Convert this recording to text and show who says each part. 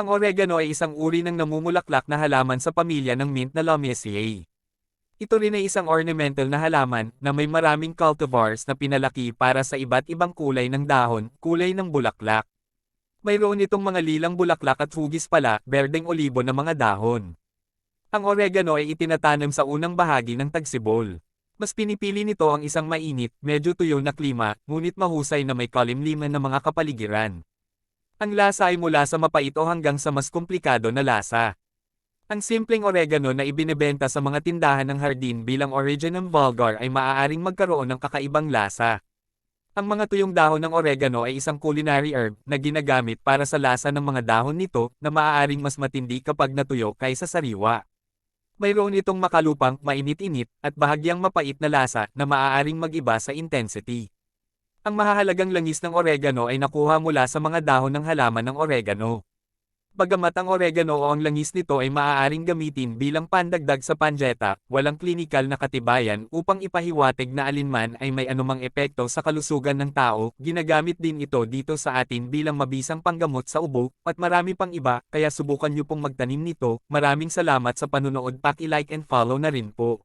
Speaker 1: Ang oregano ay isang uri ng namumulaklak na halaman sa pamilya ng mint na Lamiaceae. Ito rin ay isang ornamental na halaman na may maraming cultivars na pinalaki para sa iba't ibang kulay ng dahon, kulay ng bulaklak. Mayroon itong mga lilang bulaklak at hugis pala, berdeng olibo na mga dahon. Ang oregano ay itinatanim sa unang bahagi ng tagsibol. Mas pinipili nito ang isang mainit, medyo tuyo na klima, ngunit mahusay na may kalimliman na mga kapaligiran. Ang lasa ay mula sa mapait o hanggang sa mas komplikado na lasa. Ang simpleng oregano na ibinebenta sa mga tindahan ng hardin bilang Originum vulgar ay maaaring magkaroon ng kakaibang lasa. Ang mga tuyong dahon ng oregano ay isang culinary herb na ginagamit para sa lasa ng mga dahon nito na maaaring mas matindi kapag natuyo kaysa sariwa. Mayroon itong makalupang, mainit-init, at bahagyang mapait na lasa na maaaring mag-iba sa intensity. Ang mahahalagang langis ng oregano ay nakuha mula sa mga dahon ng halaman ng oregano. Bagamat ang oregano o ang langis nito ay maaaring gamitin bilang pandagdag sa panjeta, walang klinikal na katibayan upang ipahiwatig na alinman ay may anumang epekto sa kalusugan ng tao. Ginagamit din ito dito sa atin bilang mabisang panggamot sa ubo, at marami pang iba, kaya subukan niyo pong magtanim nito. Maraming salamat sa panunood, paki-like and follow na rin po.